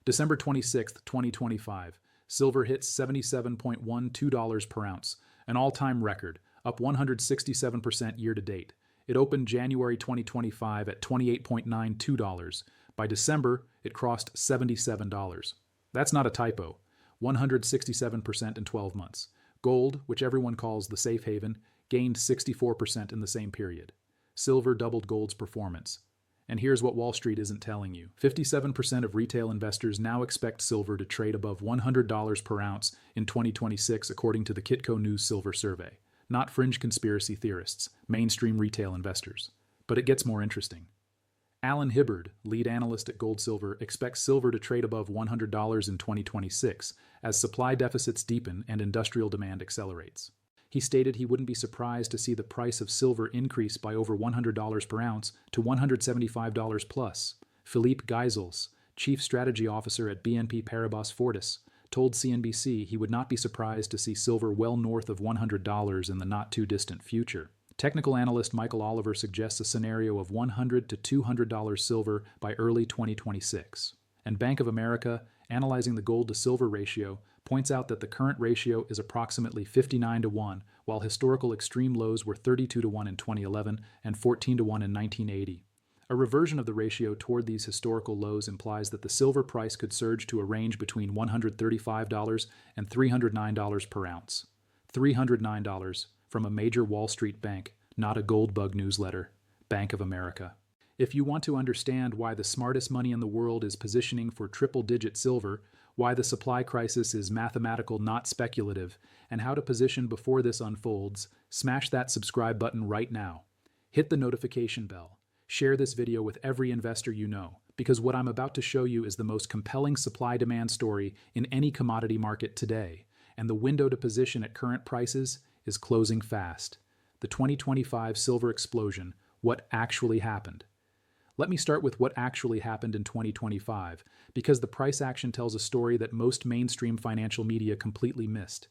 December 26th, 2025, silver hits $77.12 per ounce, an all-time record, up 167% year to date. It opened January 2025 at $28.92. By December, it crossed $77. That's not a typo. 167% in 12 months. Gold, which everyone calls the safe haven, gained 64% in the same period. Silver doubled gold's performance. And here's what Wall Street isn't telling you. 57% of retail investors now expect silver to trade above $100 per ounce in 2026, according to the Kitco News Silver Survey. Not fringe conspiracy theorists, mainstream retail investors. But it gets more interesting. Alan Hibbard, lead analyst at Gold Silver, expects silver to trade above $100 in 2026 as supply deficits deepen and industrial demand accelerates. He stated he wouldn't be surprised to see the price of silver increase by over $100 per ounce to $175 plus. Philippe Geisels, chief strategy officer at BNP Paribas Fortis, told CNBC he would not be surprised to see silver well north of $100 in the not-too-distant future. Technical analyst Michael Oliver suggests a scenario of $100 to $200 silver by early 2026. And Bank of America, analyzing the gold-to-silver ratio, points out that the current ratio is approximately 59 to 1, while historical extreme lows were 32 to 1 in 2011 and 14 to 1 in 1980. A reversion of the ratio toward these historical lows implies that the silver price could surge to a range between $135 and $309 per ounce. $309 from a major Wall Street bank, not a gold bug newsletter, Bank of America. If you want to understand why the smartest money in the world is positioning for triple-digit silver, why the supply crisis is mathematical, not speculative, and how to position before this unfolds, smash that subscribe button right now. Hit the notification bell. Share this video with every investor you know, because what I'm about to show you is the most compelling supply-demand story in any commodity market today, and the window to position at current prices is closing fast. The 2025 silver explosion, what actually happened? Let me start with what actually happened in 2025, because the price action tells a story that most mainstream financial media completely missed.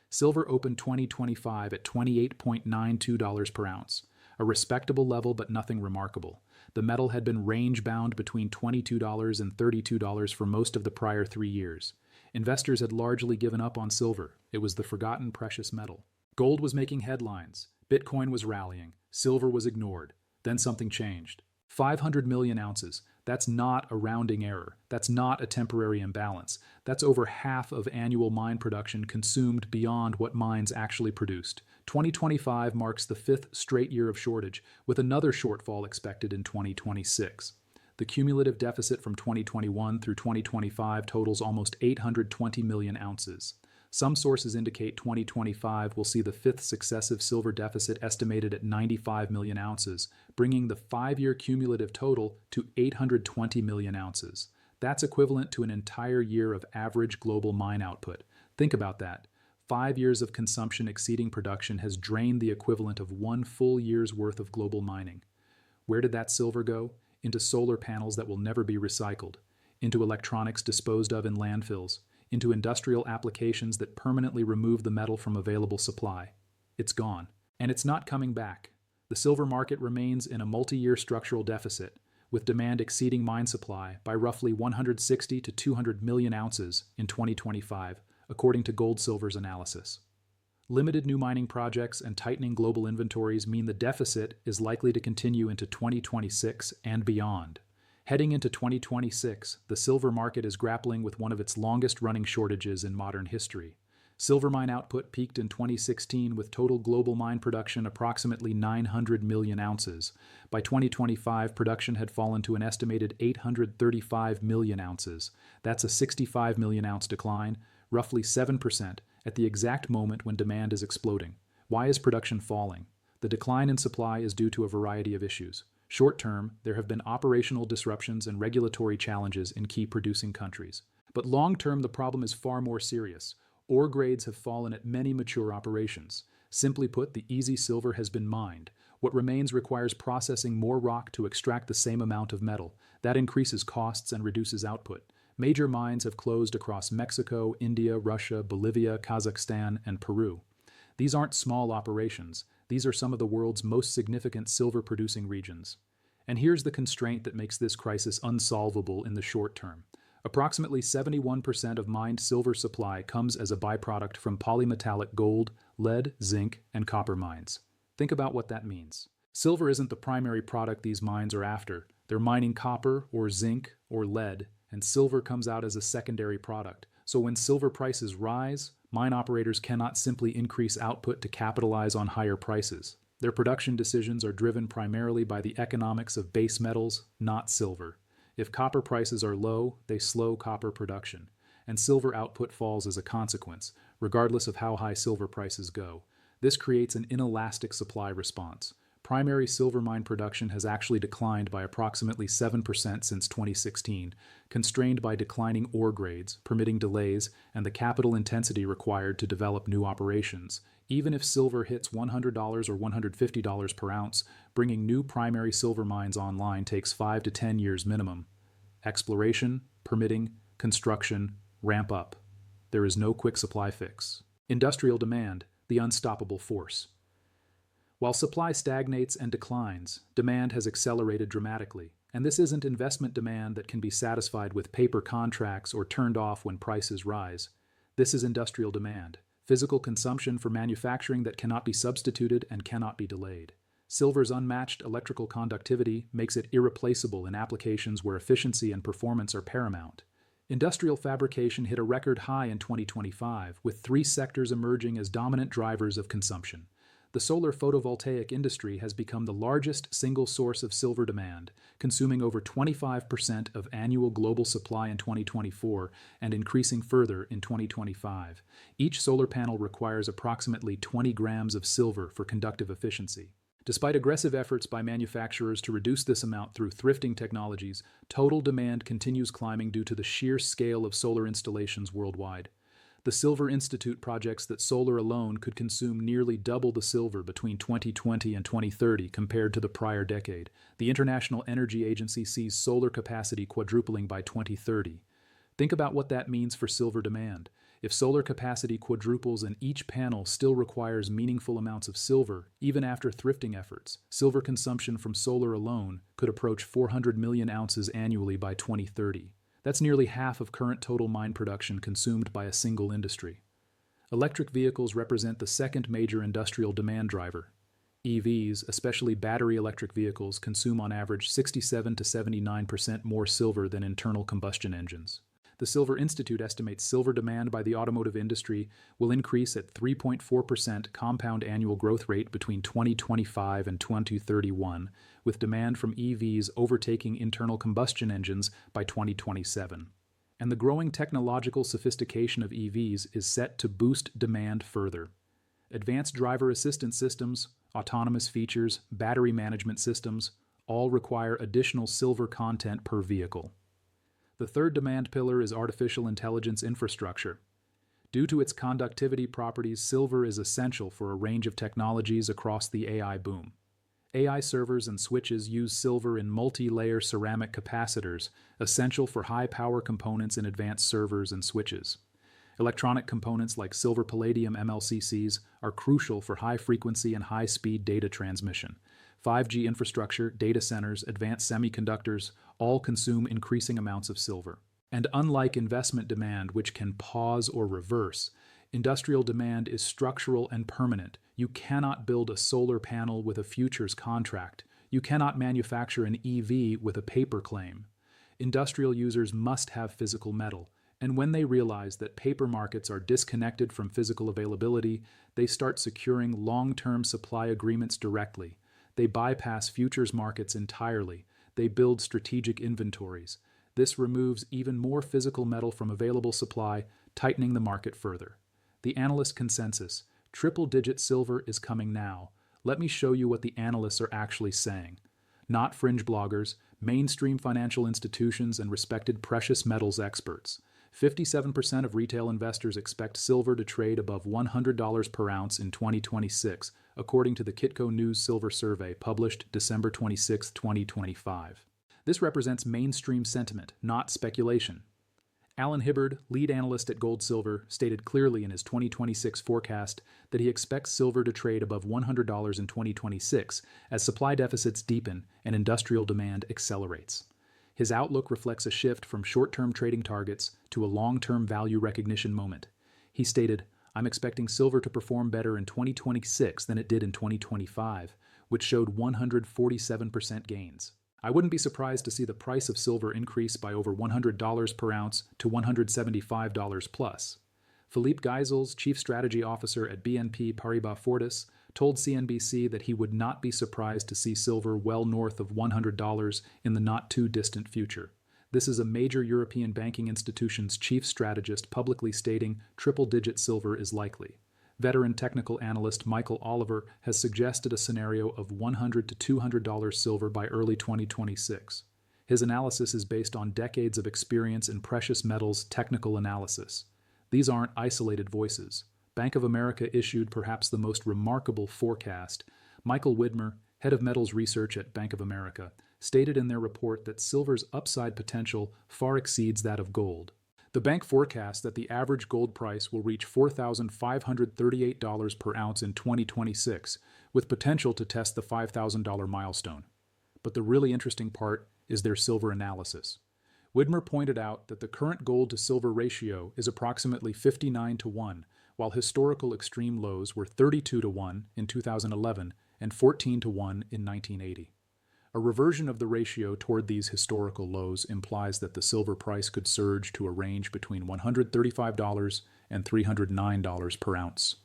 Silver opened 2025 at $28.92 per ounce, a respectable level but nothing remarkable. The metal had been range-bound between $22 and $32 for most of the prior 3 years. Investors had largely given up on silver. It was the forgotten precious metal. Gold was making headlines. Bitcoin was rallying. Silver was ignored. Then something changed. 500 million ounces. That's not a rounding error. That's not a temporary imbalance. That's over half of annual mine production consumed beyond what mines actually produced. 2025 marks the 5th straight year of shortage, with another shortfall expected in 2026. The cumulative deficit from 2021 through 2025 totals almost 820 million ounces. Some sources indicate 2025 will see the 5th successive silver deficit estimated at 95 million ounces, bringing the 5-year cumulative total to 820 million ounces. That's equivalent to an entire year of average global mine output. Think about that. 5 years of consumption exceeding production has drained the equivalent of 1 full year's worth of global mining. Where did that silver go? Into solar panels that will never be recycled, into electronics disposed of in landfills, into industrial applications that permanently remove the metal from available supply. It's gone. And it's not coming back. The silver market remains in a multi-year structural deficit, with demand exceeding mine supply by roughly 160 to 200 million ounces in 2025, according to Gold Silver's analysis. Limited new mining projects and tightening global inventories mean the deficit is likely to continue into 2026 and beyond. Heading into 2026, the silver market is grappling with one of its longest-running shortages in modern history. Silver mine output peaked in 2016 with total global mine production approximately 900 million ounces. By 2025, production had fallen to an estimated 835 million ounces. That's a 65 million ounce decline, roughly 7%, at the exact moment when demand is exploding. Why is production falling? The decline in supply is due to a variety of issues. Short term, there have been operational disruptions and regulatory challenges in key producing countries. But long term, the problem is far more serious. Ore grades have fallen at many mature operations. Simply put, the easy silver has been mined. What remains requires processing more rock to extract the same amount of metal. That increases costs and reduces output. Major mines have closed across Mexico, India, Russia, Bolivia, Kazakhstan, and Peru. These aren't small operations. These are some of the world's most significant silver-producing regions. And here's the constraint that makes this crisis unsolvable in the short term. Approximately 71% of mined silver supply comes as a byproduct from polymetallic gold, lead, zinc, and copper mines. Think about what that means. Silver isn't the primary product these mines are after. They're mining copper or zinc or lead, and silver comes out as a secondary product. So when silver prices rise, mine operators cannot simply increase output to capitalize on higher prices. Their production decisions are driven primarily by the economics of base metals, not silver. If copper prices are low, they slow copper production, and silver output falls as a consequence, regardless of how high silver prices go. This creates an inelastic supply response. Primary silver mine production has actually declined by approximately 7% since 2016, constrained by declining ore grades, permitting delays, and the capital intensity required to develop new operations. Even if silver hits $100 or $150 per ounce, bringing new primary silver mines online takes 5 to 10 years minimum. Exploration, permitting, construction, ramp up. There is no quick supply fix. Industrial demand, the unstoppable force. While supply stagnates and declines, demand has accelerated dramatically, and this isn't investment demand that can be satisfied with paper contracts or turned off when prices rise. This is industrial demand, physical consumption for manufacturing that cannot be substituted and cannot be delayed. Silver's unmatched electrical conductivity makes it irreplaceable in applications where efficiency and performance are paramount. Industrial fabrication hit a record high in 2025, with 3 sectors emerging as dominant drivers of consumption. The solar photovoltaic industry has become the largest single source of silver demand, consuming over 25% of annual global supply in 2024 and increasing further in 2025. Each solar panel requires approximately 20 grams of silver for conductive efficiency. Despite aggressive efforts by manufacturers to reduce this amount through thrifting technologies, total demand continues climbing due to the sheer scale of solar installations worldwide. The Silver Institute projects that solar alone could consume nearly double the silver between 2020 and 2030 compared to the prior decade. The International Energy Agency sees solar capacity quadrupling by 2030. Think about what that means for silver demand. If solar capacity quadruples and each panel still requires meaningful amounts of silver, even after thrifting efforts, silver consumption from solar alone could approach 400 million ounces annually by 2030. That's nearly half of current total mine production consumed by a single industry. Electric vehicles represent the second major industrial demand driver. EVs, especially battery electric vehicles, consume on average 67 to 79% more silver than internal combustion engines. The Silver Institute estimates silver demand by the automotive industry will increase at 3.4% compound annual growth rate between 2025 and 2031, with demand from EVs overtaking internal combustion engines by 2027. And the growing technological sophistication of EVs is set to boost demand further. Advanced driver assistance systems, autonomous features, battery management systems all require additional silver content per vehicle. The third demand pillar is artificial intelligence infrastructure. Due to its conductivity properties, silver is essential for a range of technologies across the AI boom. AI servers and switches use silver in multi-layer ceramic capacitors, essential for high-power components in advanced servers and switches. Electronic components like silver-palladium MLCCs are crucial for high-frequency and high-speed data transmission. 5G infrastructure, data centers, advanced semiconductors all consume increasing amounts of silver. And unlike investment demand, which can pause or reverse, industrial demand is structural and permanent. You cannot build a solar panel with a futures contract. You cannot manufacture an EV with a paper claim. Industrial users must have physical metal, and when they realize that paper markets are disconnected from physical availability, they start securing long-term supply agreements directly. They bypass futures markets entirely. They build strategic inventories. This removes even more physical metal from available supply, tightening the market further. The analyst consensus: triple-digit silver is coming now. Let me show you what the analysts are actually saying. Not fringe bloggers, mainstream financial institutions and respected precious metals experts. 57% of retail investors expect silver to trade above $100 per ounce in 2026, according to the Kitco News Silver Survey published December 26, 2025. This represents mainstream sentiment, not speculation. Alan Hibbard, lead analyst at Gold Silver, stated clearly in his 2026 forecast that he expects silver to trade above $100 in 2026 as supply deficits deepen and industrial demand accelerates. His outlook reflects a shift from short-term trading targets to a long-term value recognition moment. He stated, "I'm expecting silver to perform better in 2026 than it did in 2025, which showed 147% gains. I wouldn't be surprised to see the price of silver increase by over $100 per ounce to $175 plus." Philippe Geisels, chief strategy officer at BNP Paribas Fortis, told CNBC that he would not be surprised to see silver well north of $100 in the not-too-distant future. This is a major European banking institution's chief strategist publicly stating triple-digit silver is likely. Veteran technical analyst Michael Oliver has suggested a scenario of $100 to $200 silver by early 2026. His analysis is based on decades of experience in precious metals technical analysis. These aren't isolated voices. Bank of America issued perhaps the most remarkable forecast. Michael Widmer, head of metals research at Bank of America, stated in their report that silver's upside potential far exceeds that of gold. The bank forecasts that the average gold price will reach $4,538 per ounce in 2026, with potential to test the $5,000 milestone. But the really interesting part is their silver analysis. Widmer pointed out that the current gold-to-silver ratio is approximately 59 to 1, while historical extreme lows were 32 to 1 in 2011 and 14 to 1 in 1980. A reversion of the ratio toward these historical lows implies that the silver price could surge to a range between $135 and $309 per ounce.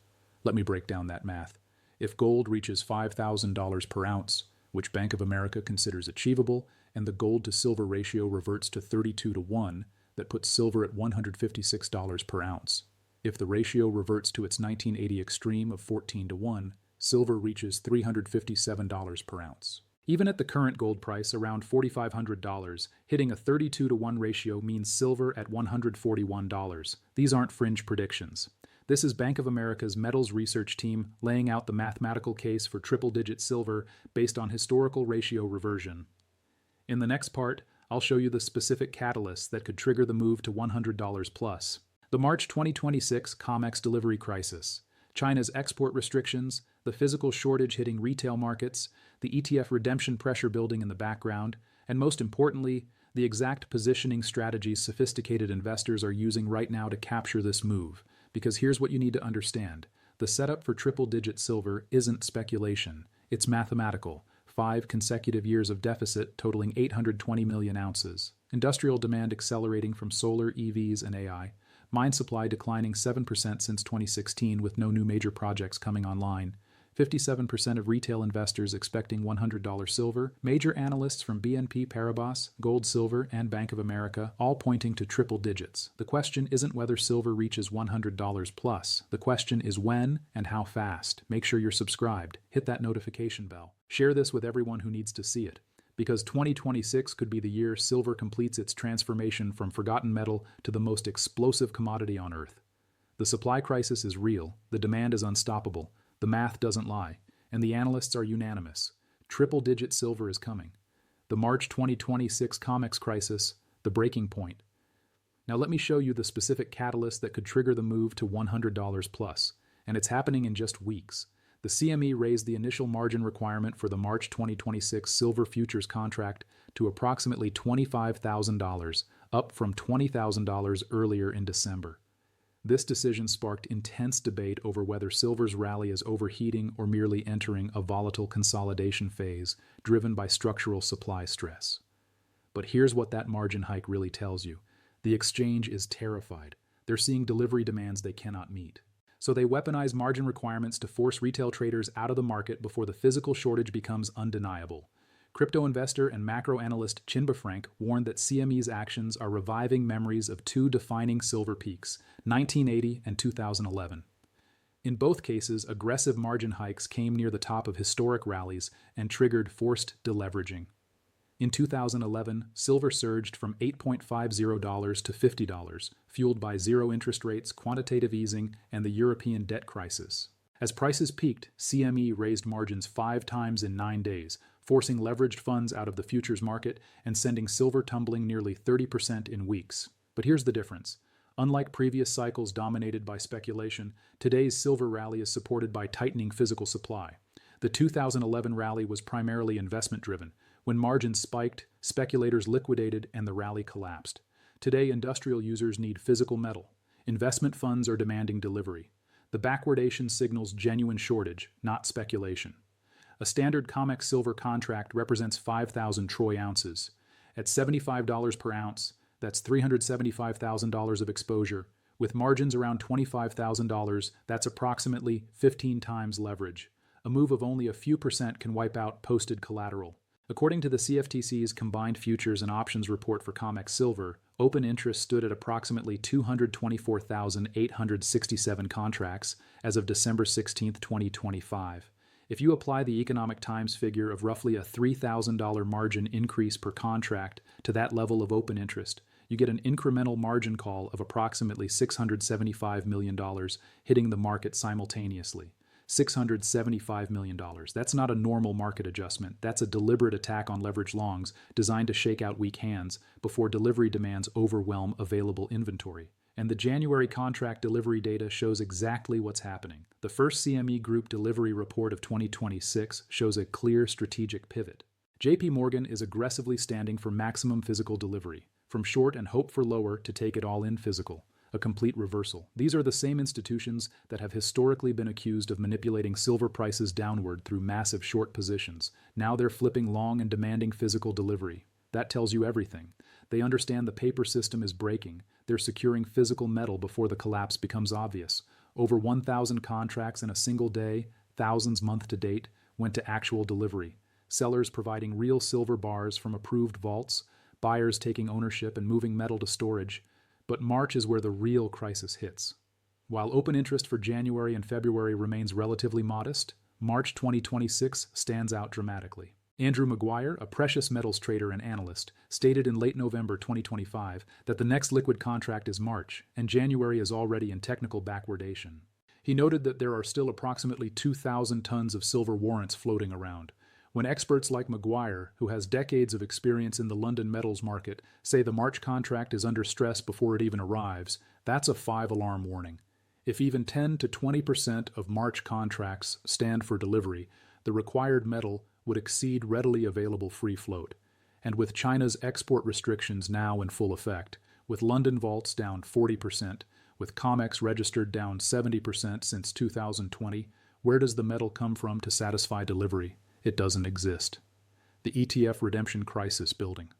Let me break down that math. If gold reaches $5,000 per ounce, which Bank of America considers achievable, and the gold-to-silver ratio reverts to 32 to 1, that puts silver at $156 per ounce. If the ratio reverts to its 1980 extreme of 14 to 1, silver reaches $357 per ounce. Even at the current gold price around $4,500, hitting a 32 to 1 ratio means silver at $141. These aren't fringe predictions. This is Bank of America's metals research team laying out the mathematical case for triple-digit silver based on historical ratio reversion. In the next part, I'll show you the specific catalysts that could trigger the move to $100 plus. The March 2026 COMEX delivery crisis, China's export restrictions, the physical shortage hitting retail markets, the ETF redemption pressure building in the background, and most importantly, the exact positioning strategies sophisticated investors are using right now to capture this move. Because here's what you need to understand. The setup for triple-digit silver isn't speculation. It's mathematical. 5 consecutive years of deficit totaling 820 million ounces. Industrial demand accelerating from solar, EVs, and AI. Mine supply declining 7% since 2016 with no new major projects coming online. 57% of retail investors expecting $100 silver. Major analysts from BNP Paribas, Gold, Silver, and Bank of America all pointing to triple digits. The question isn't whether silver reaches $100 plus. The question is when and how fast. Make sure you're subscribed. Hit that notification bell. Share this with everyone who needs to see it. Because 2026 could be the year silver completes its transformation from forgotten metal to the most explosive commodity on Earth. The supply crisis is real. The demand is unstoppable. The math doesn't lie, and the analysts are unanimous. Triple-digit silver is coming. The March 2026 COMEX crisis, the breaking point. Now let me show you the specific catalyst that could trigger the move to $100 plus, and it's happening in just weeks. The CME raised the initial margin requirement for the March 2026 silver futures contract to approximately $25,000, up from $20,000 earlier in December. This decision sparked intense debate over whether silver's rally is overheating or merely entering a volatile consolidation phase driven by structural supply stress. But here's what that margin hike really tells you. The exchange is terrified. They're seeing delivery demands they cannot meet. So they weaponize margin requirements to force retail traders out of the market before the physical shortage becomes undeniable. Crypto investor and macro analyst Chinba Frank warned that CME's actions are reviving memories of 2 defining silver peaks, 1980 and 2011. In both cases, aggressive margin hikes came near the top of historic rallies and triggered forced deleveraging. In 2011, silver surged from $8.50 to $50, fueled by zero interest rates, quantitative easing, and the European debt crisis. As prices peaked, CME raised margins 5 times in 9 days, forcing leveraged funds out of the futures market and sending silver tumbling nearly 30% in weeks. But here's the difference. Unlike previous cycles dominated by speculation, today's silver rally is supported by tightening physical supply. The 2011 rally was primarily investment-driven, When margins spiked, speculators liquidated and the rally collapsed. Today, industrial users need physical metal. Investment funds are demanding delivery. The backwardation signals genuine shortage, not speculation. A standard COMEX silver contract represents 5,000 troy ounces. At $75 per ounce, that's $375,000 of exposure. With margins around $25,000, that's approximately 15 times leverage. A move of only a few percent can wipe out posted collateral. According to the CFTC's combined futures and options report for COMEX silver, open interest stood at approximately 224,867 contracts as of December 16, 2025. If you apply the Economic Times figure of roughly a $3,000 margin increase per contract to that level of open interest, you get an incremental margin call of approximately $675 million hitting the market simultaneously. $675 million. That's not a normal market adjustment. That's a deliberate attack on leverage longs designed to shake out weak hands before delivery demands overwhelm available inventory. And the January contract delivery data shows exactly what's happening. The first CME Group delivery report of 2026 shows a clear strategic pivot. JP Morgan is aggressively standing for maximum physical delivery, from short and hope for lower to take it all in physical. A complete reversal. These are the same institutions that have historically been accused of manipulating silver prices downward through massive short positions. Now they're flipping long and demanding physical delivery. That tells you everything. They understand the paper system is breaking. They're securing physical metal before the collapse becomes obvious. Over 1,000 contracts in a single day, thousands month to date, went to actual delivery. Sellers providing real silver bars from approved vaults, buyers taking ownership and moving metal to storage. But March is where the real crisis hits. While open interest for January and February remains relatively modest, March 2026 stands out dramatically. Andrew Maguire, a precious metals trader and analyst, stated in late November 2025 that the next liquid contract is March, and January is already in technical backwardation. He noted that there are still approximately 2,000 tons of silver warrants floating around. When experts like Maguire, who has decades of experience in the London metals market, say the March contract is under stress before it even arrives, that's a 5-alarm warning. If even 10 to 20% of March contracts stand for delivery, the required metal would exceed readily available free float. And with China's export restrictions now in full effect, with London vaults down 40%, with COMEX registered down 70% since 2020, where does the metal come from to satisfy delivery? It doesn't exist. The ETF redemption crisis building.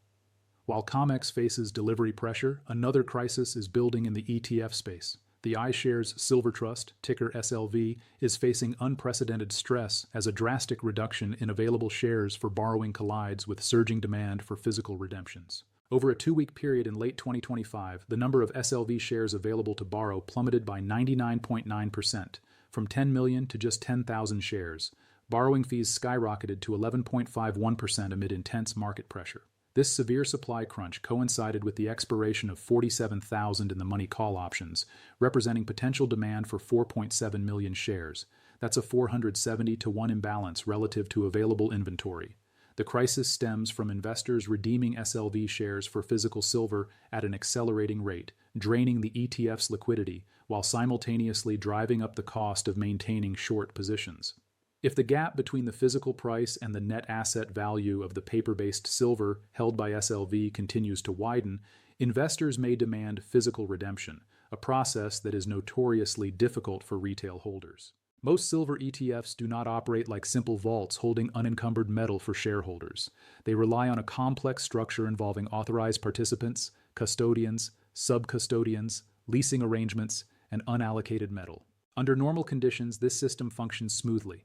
While COMEX faces delivery pressure, another crisis is building in the ETF space. The iShares Silver Trust, ticker SLV, is facing unprecedented stress as a drastic reduction in available shares for borrowing collides with surging demand for physical redemptions. Over a 2-week period in late 2025, the number of SLV shares available to borrow plummeted by 99.9%, from 10 million to just 10,000 shares. Borrowing fees skyrocketed to 11.51% amid intense market pressure. This severe supply crunch coincided with the expiration of 47,000 in the money call options, representing potential demand for 4.7 million shares. That's a 470 to 1 imbalance relative to available inventory. The crisis stems from investors redeeming SLV shares for physical silver at an accelerating rate, draining the ETF's liquidity while simultaneously driving up the cost of maintaining short positions. If the gap between the physical price and the net asset value of the paper-based silver held by SLV continues to widen, investors may demand physical redemption, a process that is notoriously difficult for retail holders. Most silver ETFs do not operate like simple vaults holding unencumbered metal for shareholders. They rely on a complex structure involving authorized participants, custodians, sub-custodians, leasing arrangements, and unallocated metal. Under normal conditions, this system functions smoothly.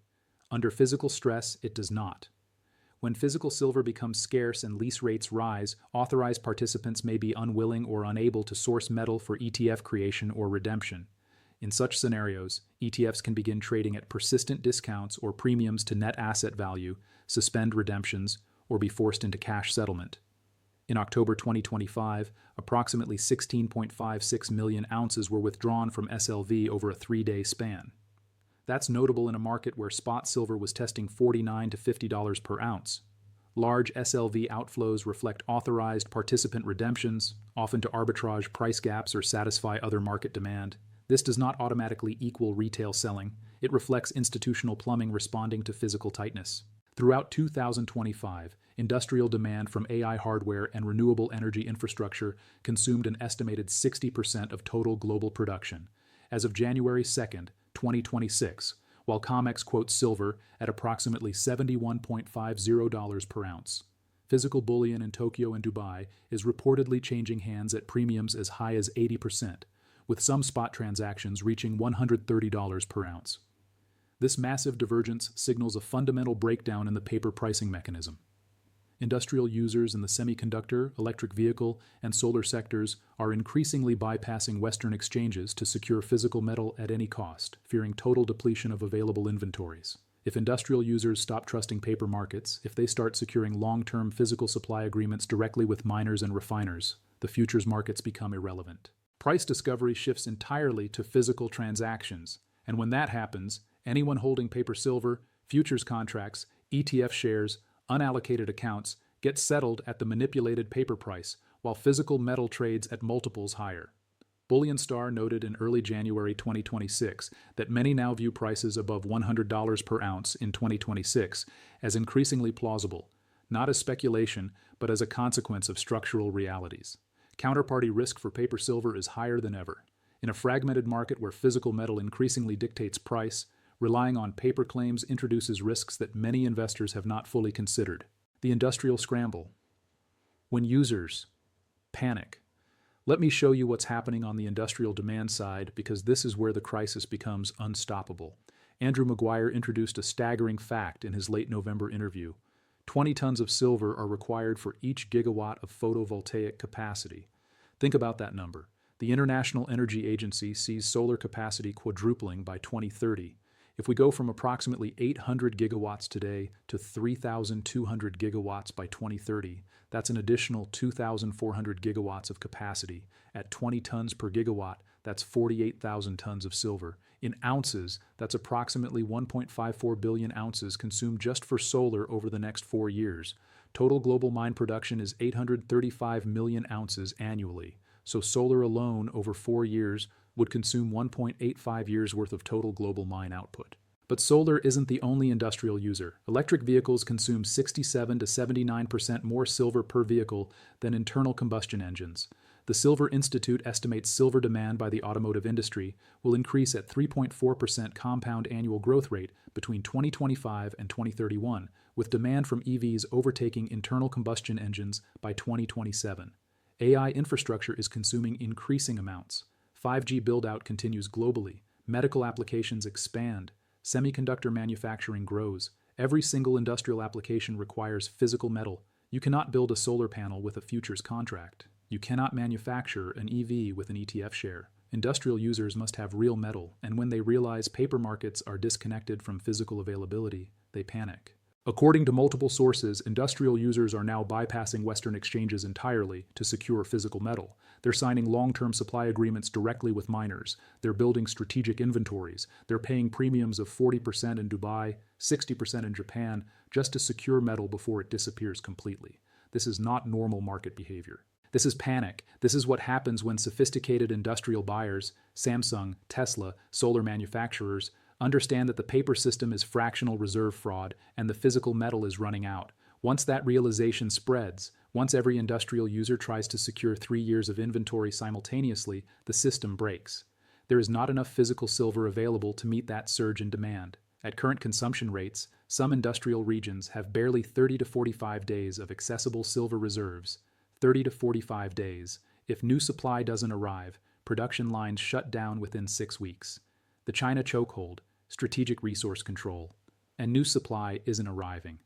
Under physical stress, it does not. When physical silver becomes scarce and lease rates rise, authorized participants may be unwilling or unable to source metal for ETF creation or redemption. In such scenarios, ETFs can begin trading at persistent discounts or premiums to net asset value, suspend redemptions, or be forced into cash settlement. In October 2025, approximately 16.56 million ounces were withdrawn from SLV over a 3-day span. That's notable in a market where spot silver was testing $49 to $50 per ounce. Large SLV outflows reflect authorized participant redemptions, often to arbitrage price gaps or satisfy other market demand. This does not automatically equal retail selling. It reflects institutional plumbing responding to physical tightness. Throughout 2025, industrial demand from AI hardware and renewable energy infrastructure consumed an estimated 60% of total global production. As of January 2nd, 2026, while COMEX quotes silver at approximately $71.50 per ounce. Physical bullion in Tokyo and Dubai is reportedly changing hands at premiums as high as 80%, with some spot transactions reaching $130 per ounce. This massive divergence signals a fundamental breakdown in the paper pricing mechanism. Industrial users in the semiconductor, electric vehicle, and solar sectors are increasingly bypassing Western exchanges to secure physical metal at any cost, fearing total depletion of available inventories. If industrial users stop trusting paper markets, if they start securing long-term physical supply agreements directly with miners and refiners, the futures markets become irrelevant. Price discovery shifts entirely to physical transactions, and when that happens, anyone holding paper silver, futures contracts, ETF shares, unallocated accounts get settled at the manipulated paper price, while physical metal trades at multiples higher. Bullion Star noted in early January 2026 that many now view prices above $100 per ounce in 2026 as increasingly plausible, not as speculation, but as a consequence of structural realities. Counterparty risk for paper silver is higher than ever. In a fragmented market where physical metal increasingly dictates price, relying on paper claims introduces risks that many investors have not fully considered. The industrial scramble. When users panic. Let me show you what's happening on the industrial demand side, because this is where the crisis becomes unstoppable. Andrew Maguire introduced a staggering fact in his late November interview. 20 tons of silver are required for each gigawatt of photovoltaic capacity. Think about that number. The International Energy Agency sees solar capacity quadrupling by 2030. If we go from approximately 800 gigawatts today to 3,200 gigawatts by 2030, that's an additional 2,400 gigawatts of capacity. At 20 tons per gigawatt, that's 48,000 tons of silver. In ounces, that's approximately 1.54 billion ounces consumed just for solar over the next 4 years. Total global mine production is 835 million ounces annually. So solar alone over 4 years would consume 1.85 years worth of total global mine output. But solar isn't the only industrial user. Electric vehicles consume 67 to 79% more silver per vehicle than internal combustion engines. The Silver Institute estimates silver demand by the automotive industry will increase at 3.4% compound annual growth rate between 2025 and 2031, with demand from EVs overtaking internal combustion engines by 2027. AI infrastructure is consuming increasing amounts. 5G build-out continues globally. Medical applications expand. Semiconductor manufacturing grows. Every single industrial application requires physical metal. You cannot build a solar panel with a futures contract. You cannot manufacture an EV with an ETF share. Industrial users must have real metal, and when they realize paper markets are disconnected from physical availability, they panic. According to multiple sources, industrial users are now bypassing Western exchanges entirely to secure physical metal. They're signing long-term supply agreements directly with miners. They're building strategic inventories. They're paying premiums of 40% in Dubai, 60% in Japan, just to secure metal before it disappears completely. This is not normal market behavior. This is panic. This is what happens when sophisticated industrial buyers, Samsung, Tesla, solar manufacturers, understand that the paper system is fractional reserve fraud and the physical metal is running out. Once that realization spreads, once every industrial user tries to secure 3 years of inventory simultaneously, the system breaks. There is not enough physical silver available to meet that surge in demand. At current consumption rates, some industrial regions have barely 30 to 45 days of accessible silver reserves. 30 to 45 days. If new supply doesn't arrive, production lines shut down within 6 weeks. The China chokehold, strategic resource control, and new supply isn't arriving.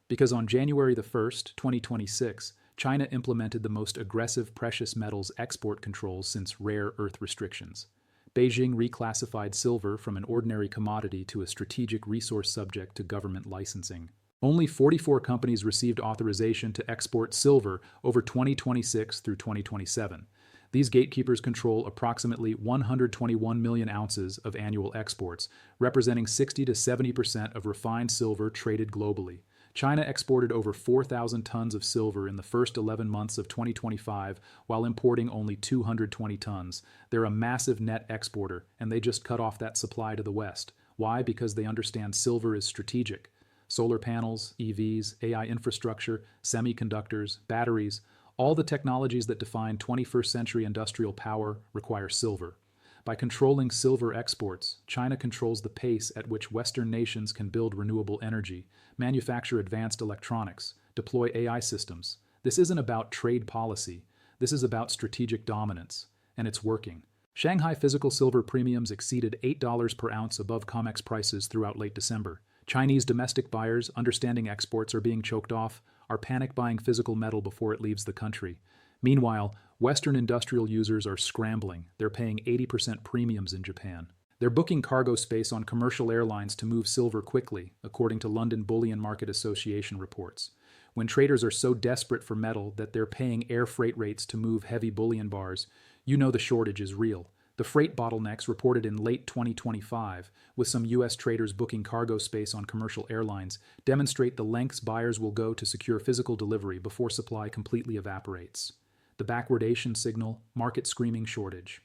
Because on January the 1st, 2026, China implemented the most aggressive precious metals export controls since rare earth restrictions. Beijing reclassified silver from an ordinary commodity to a strategic resource subject to government licensing. Only 44 companies received authorization to export silver over 2026 through 2027. These gatekeepers control approximately 121 million ounces of annual exports, representing 60 to 70% of refined silver traded globally. China exported over 4,000 tons of silver in the first 11 months of 2025, while importing only 220 tons. They're a massive net exporter, and they just cut off that supply to the West. Why? Because they understand silver is strategic. Solar panels, EVs, AI infrastructure, semiconductors, batteries, all the technologies that define 21st century industrial power require silver. By controlling silver exports, China controls the pace at which Western nations can build renewable energy, manufacture advanced electronics, deploy AI systems. This isn't about trade policy. This is about strategic dominance, and it's working. Shanghai physical silver premiums exceeded $8 per ounce above COMEX prices throughout late December. Chinese domestic buyers, understanding exports are being choked off, are panic buying physical metal before it leaves the country. Meanwhile, Western industrial users are scrambling. They're paying 80% premiums in Japan. They're booking cargo space on commercial airlines to move silver quickly, according to London Bullion Market Association reports. When traders are so desperate for metal that they're paying air freight rates to move heavy bullion bars, you know the shortage is real. The freight bottlenecks reported in late 2025, with some U.S. traders booking cargo space on commercial airlines, demonstrate the lengths buyers will go to secure physical delivery before supply completely evaporates. The backwardation signal, market screaming shortage.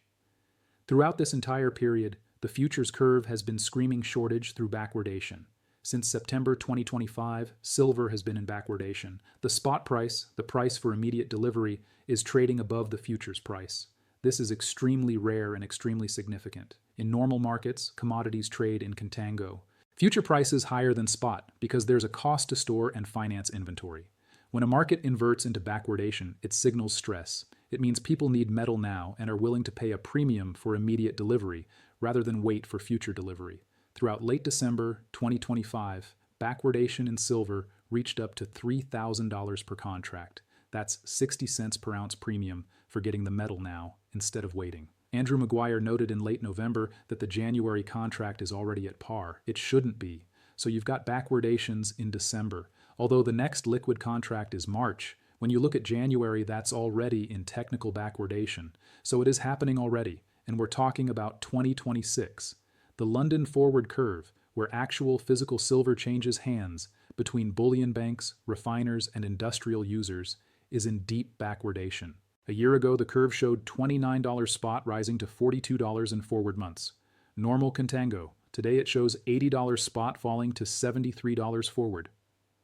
Throughout this entire period, the futures curve has been screaming shortage through backwardation. Since September 2025, silver has been in backwardation. The spot price, the price for immediate delivery, is trading above the futures price. This is extremely rare and extremely significant. In normal markets, commodities trade in contango. Future price is higher than spot because there's a cost to store and finance inventory. When a market inverts into backwardation, it signals stress. It means people need metal now and are willing to pay a premium for immediate delivery rather than wait for future delivery. Throughout late December 2025, backwardation in silver reached up to $3,000 per contract. That's 60 cents per ounce premium for getting the metal now instead of waiting. Andrew Maguire noted in late November that the January contract is already at par. It shouldn't be. So you've got backwardations in December. Although the next liquid contract is March, when you look at January, that's already in technical backwardation. So it is happening already, and we're talking about 2026. The London forward curve, where actual physical silver changes hands between bullion banks, refiners, and industrial users, is in deep backwardation. A year ago, the curve showed $29 spot rising to $42 in forward months. Normal contango. Today it shows $80 spot falling to $73 forward.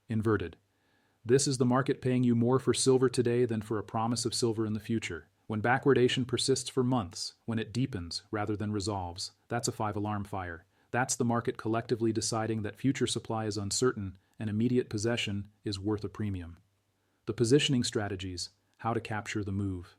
Inverted. This is the market paying you more for silver today than for a promise of silver in the future. When backwardation persists for months, when it deepens rather than resolves, that's a 5-alarm fire. That's the market collectively deciding that future supply is uncertain and immediate possession is worth a premium. The positioning strategies, how to capture the move.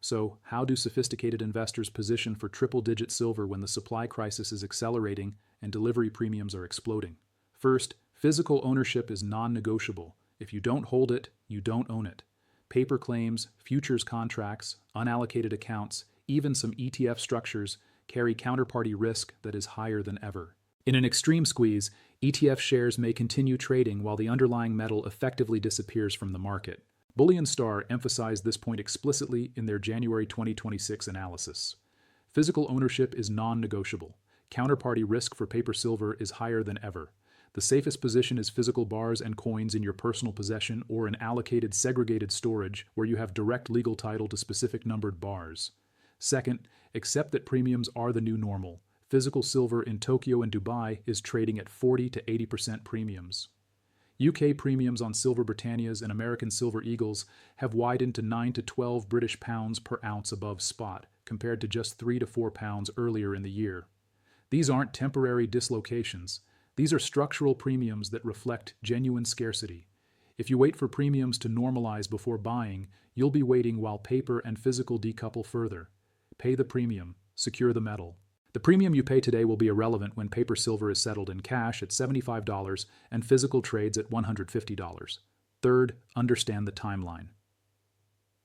So, how do sophisticated investors position for triple-digit silver when the supply crisis is accelerating and delivery premiums are exploding? First, physical ownership is non-negotiable. If you don't hold it, you don't own it. Paper claims, futures contracts, unallocated accounts, even some ETF structures carry counterparty risk that is higher than ever. In an extreme squeeze, ETF shares may continue trading while the underlying metal effectively disappears from the market. Bullion Star emphasized this point explicitly in their January 2026 analysis. Physical ownership is non-negotiable. Counterparty risk for paper silver is higher than ever. The safest position is physical bars and coins in your personal possession or in allocated segregated storage where you have direct legal title to specific numbered bars. Second, accept that premiums are the new normal. Physical silver in Tokyo and Dubai is trading at 40 to 80% premiums. UK premiums on Silver Britannias and American Silver Eagles have widened to 9 to 12 British pounds per ounce above spot, compared to just 3 to 4 pounds earlier in the year. These aren't temporary dislocations. These are structural premiums that reflect genuine scarcity. If you wait for premiums to normalize before buying, you'll be waiting while paper and physical decouple further. Pay the premium, secure the metal. The premium you pay today will be irrelevant when paper silver is settled in cash at $75 and physical trades at $150. Third, understand the timeline.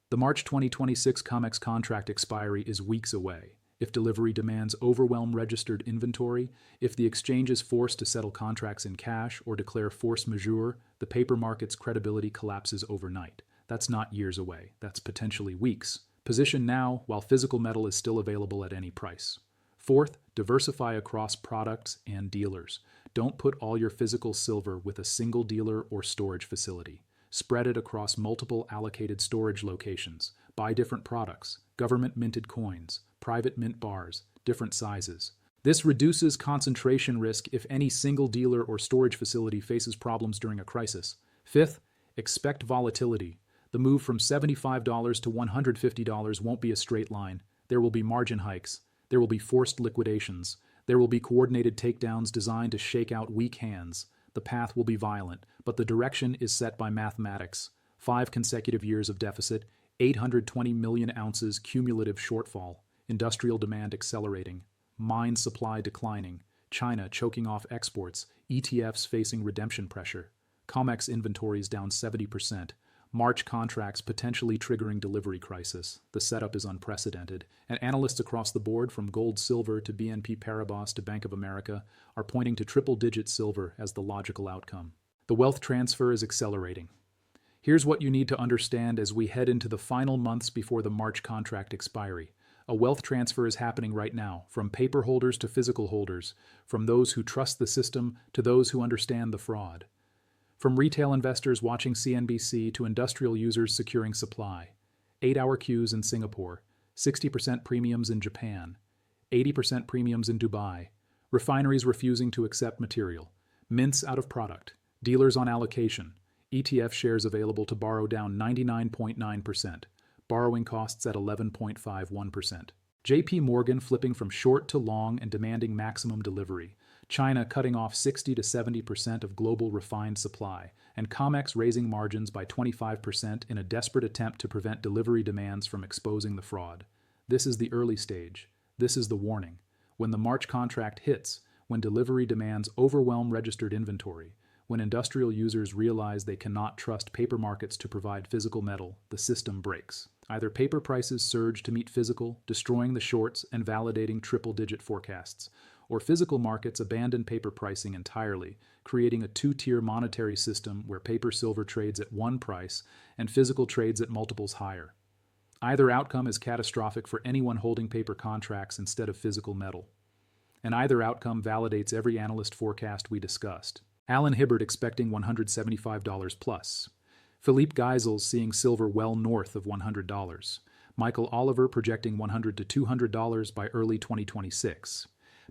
The March 2026 COMEX contract expiry is weeks away. If delivery demands overwhelm registered inventory, if the exchange is forced to settle contracts in cash or declare force majeure, the paper market's credibility collapses overnight. That's not years away. That's potentially weeks. Position now while physical metal is still available at any price. Fourth, diversify across products and dealers. Don't put all your physical silver with a single dealer or storage facility. Spread it across multiple allocated storage locations. Buy different products, government-minted coins, private mint bars, different sizes. This reduces concentration risk if any single dealer or storage facility faces problems during a crisis. Fifth, expect volatility. The move from $75 to $150 won't be a straight line. There will be margin hikes. There will be forced liquidations. There will be coordinated takedowns designed to shake out weak hands. The path will be violent, but the direction is set by mathematics. 5 consecutive years of deficit, 820 million ounces cumulative shortfall, industrial demand accelerating, mine supply declining, China choking off exports, ETFs facing redemption pressure, COMEX inventories down 70%, March contracts potentially triggering delivery crisis. The setup is unprecedented, and analysts across the board from gold silver to BNP Paribas to Bank of America are pointing to triple-digit silver as the logical outcome. The wealth transfer is accelerating. Here's what you need to understand as we head into the final months before the March contract expiry. A wealth transfer is happening right now, from paper holders to physical holders, from those who trust the system to those who understand the fraud. From retail investors watching CNBC to industrial users securing supply. 8-hour queues in Singapore, 60% premiums in Japan, 80% premiums in Dubai, refineries refusing to accept material, mints out of product, dealers on allocation, ETF shares available to borrow down 99.9%, borrowing costs at 11.51%. JP Morgan flipping from short to long and demanding maximum delivery. China cutting off 60 to 70% of global refined supply, and COMEX raising margins by 25% in a desperate attempt to prevent delivery demands from exposing the fraud. This is the early stage. This is the warning. When the March contract hits, when delivery demands overwhelm registered inventory, when industrial users realize they cannot trust paper markets to provide physical metal, the system breaks. Either paper prices surge to meet physical, destroying the shorts and validating triple-digit forecasts, or physical markets abandon paper pricing entirely, creating a two-tier monetary system where paper silver trades at one price and physical trades at multiples higher. Either outcome is catastrophic for anyone holding paper contracts instead of physical metal. And either outcome validates every analyst forecast we discussed. Alan Hibbert expecting $175 plus. Philippe Geisels seeing silver well north of $100. Michael Oliver projecting $100 to $200 by early 2026.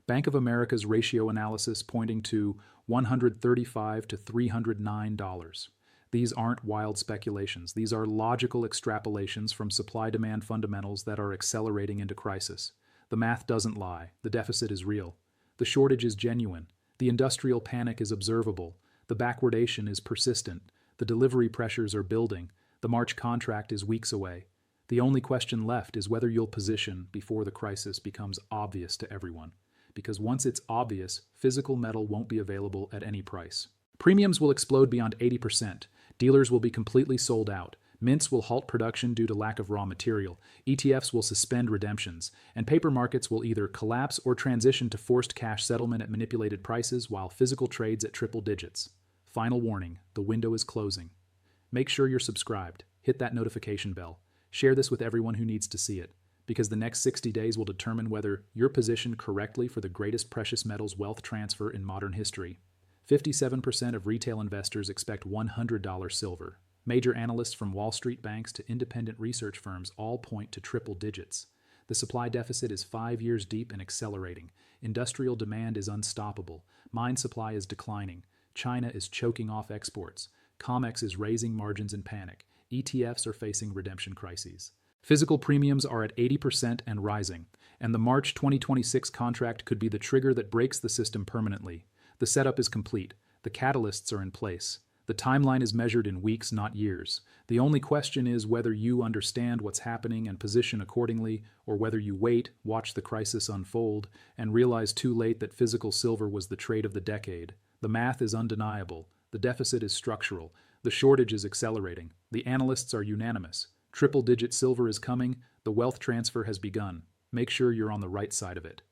Bank of America's ratio analysis pointing to $135 to $309. These aren't wild speculations. These are logical extrapolations from supply-demand fundamentals that are accelerating into crisis. The math doesn't lie. The deficit is real. The shortage is genuine. The industrial panic is observable. The backwardation is persistent. The delivery pressures are building. The March contract is weeks away. The only question left is whether you'll position before the crisis becomes obvious to everyone. Because once it's obvious, physical metal won't be available at any price. Premiums will explode beyond 80%. Dealers will be completely sold out. Mints will halt production due to lack of raw material. ETFs will suspend redemptions. And paper markets will either collapse or transition to forced cash settlement at manipulated prices while physical trades at triple digits. Final warning, the window is closing. Make sure you're subscribed. Hit that notification bell. Share this with everyone who needs to see it, because the next 60 days will determine whether you're positioned correctly for the greatest precious metals wealth transfer in modern history. 57% of retail investors expect $100 silver. Major analysts from Wall Street banks to independent research firms all point to triple digits. The supply deficit is 5 years deep and accelerating. Industrial demand is unstoppable. Mine supply is declining. China is choking off exports. COMEX is raising margins in panic. ETFs are facing redemption crises. Physical premiums are at 80% and rising, and the March 2026 contract could be the trigger that breaks the system permanently. The setup is complete. The catalysts are in place. The timeline is measured in weeks, not years. The only question is whether you understand what's happening and position accordingly, or whether you wait, watch the crisis unfold, and realize too late that physical silver was the trade of the decade. The math is undeniable. The deficit is structural. The shortage is accelerating. The analysts are unanimous. Triple-digit silver is coming. The wealth transfer has begun. Make sure you're on the right side of it.